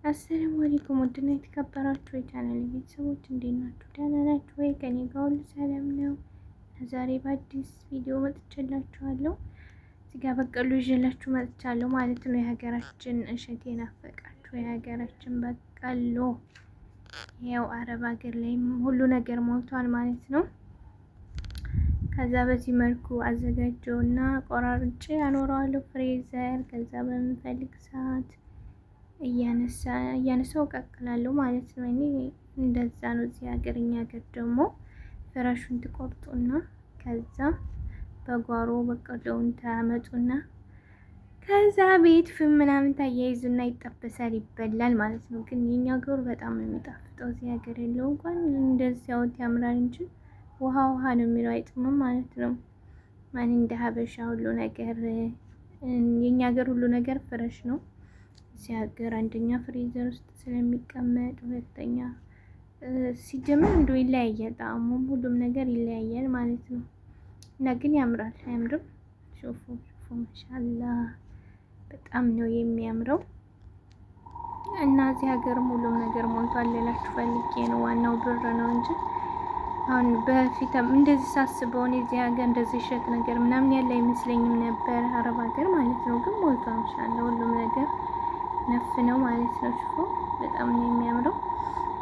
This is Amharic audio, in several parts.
አሰላሙ አለይኩም ውድና የተከበራችሁ የቻናል ቤተሰቦች እንዴት ናችሁ? ደህና ናችሁ ወይ? ከኔ ጋር ሁሉ ሰላም ነው። ዛሬ በአዲስ ቪዲዮ መጥቻላችኋለሁ። እዚህ ጋር በቀሎ ይዤላችሁ መጥቻለሁ ማለት ነው። የሀገራችን እሸት የናፈቃችሁ የሀገራችን በቀሎ ያው አረብ ሀገር ላይም ሁሉ ነገር ሞልቷል ማለት ነው። ከዛ በዚህ መልኩ አዘጋጀውና ቆራርጬ አኖረዋለሁ ፍሬዘር። ከዛ በምፈልግ ሰዓት እያነሳው ቀቅላለሁ ማለት ነው። እኔ እንደዛ ነው እዚህ ሀገር። እኛ ሀገር ደግሞ ፍረሹን ትቆርጡና ከዛ በጓሮ በቀሎውን ታመጡና ከዛ ቤት ፍም ምናምን ታያይዙና ይጠበሳል ይበላል ማለት ነው። ግን የኛ ሀገሩ በጣም ነው የሚጣፍጠው። እዚህ ሀገር የለው እንኳን እንደዚያው ያምራል እንጂ ውሃ ውሃ ነው የሚለው አይጥምም ማለት ነው። ማን እንደ ሀበሻ ሁሉ ነገር የኛ ሀገር ሁሉ ነገር ፍረሽ ነው። እዚህ ሀገር አንደኛ ፍሪዘር ውስጥ ስለሚቀመጥ፣ ሁለተኛ ሲጀመር እንደው ይለያያል፣ ጣዕሙም ሁሉም ነገር ይለያያል ማለት ነው። እና ግን ያምራል አያምርም? ሹፉ ሹፉ ማሻአላ በጣም ነው የሚያምረው። እና እዚህ ሀገርም ሁሉም ነገር ሞልቷል ልላችሁ ፈልጌ ነው። ዋናው ብር ነው እንጂ አሁን በፊትም እንደዚህ ሳስበው እኔ እዚህ ሀገር እንደዚህ እሸት ነገር ምናምን ያለ አይመስለኝም ነበር፣ አረብ ሀገር ማለት ነው። ግን ሞልቷል ማሻአላ ሁሉም ነገር ነፍ ነው ማለት ነው። ሹፉ በጣም ነው የሚያምረው።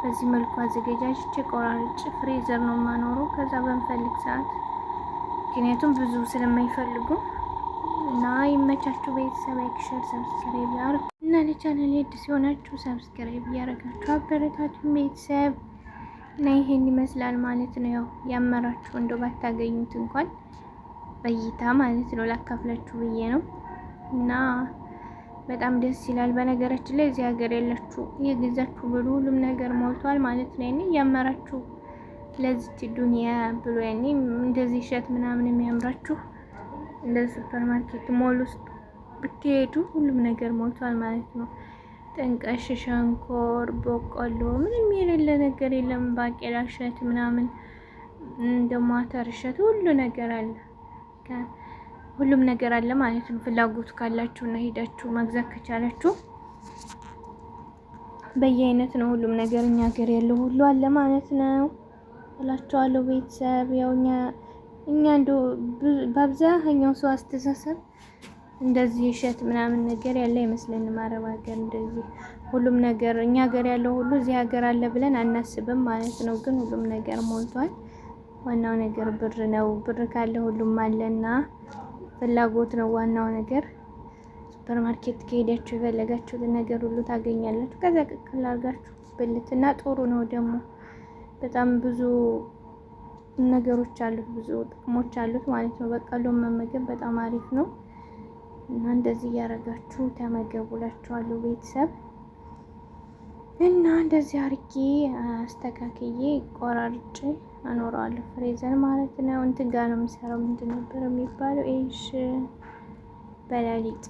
በዚህ መልኩ አዘገጃጅቼ ቆራርጬ ፍሬዘር ነው የማኖረው። ከዛ በምፈልግ ሰዓት ምክንያቱም ብዙ ስለማይፈልጉ እና ይመቻችሁ ቤተሰብ። ላይክ፣ ሼር፣ ሰብስክራይብ ያርጉ እና ለቻናሌ አዲስ የሆናችሁ ሰብስክራይብ እያደረጋችሁ አበረታቱኝ ቤተሰብ። እና ይሄን ይመስላል ማለት ነው። ያው ያመራችሁ እንደው ባታገኙት እንኳን በእይታ ማለት ነው ላካፍላችሁ ብዬ ነው። እና በጣም ደስ ይላል። በነገራችን ላይ እዚህ ሀገር ያላችሁ የገዛችሁ ብሉ ሁሉም ነገር ሞልቷል ማለት ነው። ያኔ ያመራችሁ ለዚች ዱንያ ብሎ ያኔ እንደዚህ እሸት ምናምን የሚያምራችሁ እንደ ሱፐር ማርኬት ሞል ውስጥ ብትሄዱ ሁሉም ነገር ሞልቷል ማለት ነው። ጥንቀሽ፣ ሸንኮር፣ በቆሎ ምንም የሌለ ነገር የለም። ባቄላ እሸት ምናምን እንደሞ አተር እሸት ሁሉ ነገር አለ። ሁሉም ነገር አለ ማለት ነው። ፍላጎቱ ካላችሁ እና ሄዳችሁ መግዛት ከቻላችሁ በየአይነት ነው ሁሉም ነገር። እኛ ሀገር ያለው ሁሉ አለ ማለት ነው እላችኋለሁ ቤተሰብ። ያው እኛ እንደው በአብዛኛው ሰው አስተሳሰብ እንደዚህ እሸት ምናምን ነገር ያለ አይመስለንም። አረብ ሀገር እንደዚህ ሁሉም ነገር እኛ ሀገር ያለው ሁሉ እዚህ ሀገር አለ ብለን አናስብም ማለት ነው። ግን ሁሉም ነገር ሞልቷል። ዋናው ነገር ብር ነው። ብር ካለ ሁሉም አለና ፍላጎት ነው ዋናው ነገር። ሱፐር ማርኬት ከሄዳችሁ የፈለጋችሁትን ነገር ሁሉ ታገኛላችሁ። ከዛ ቅቅል አድርጋችሁ ብልትና ጥሩ ነው ደግሞ በጣም ብዙ ነገሮች አሉት፣ ብዙ ጥቅሞች አሉት ማለት ነው። በቀሎ መመገብ በጣም አሪፍ ነው እና እንደዚህ እያደረጋችሁ ተመገቡላችኋለሁ ቤተሰብ። እና እንደዚህ አርጌ አስተካክዬ ቆራርጬ አኖረዋለሁ ፍሬዘር ማለት ነው። እንትን ጋር ነው የምሰራው። ምንድን ነበር የሚባለው? ኤሽ በላሊጥ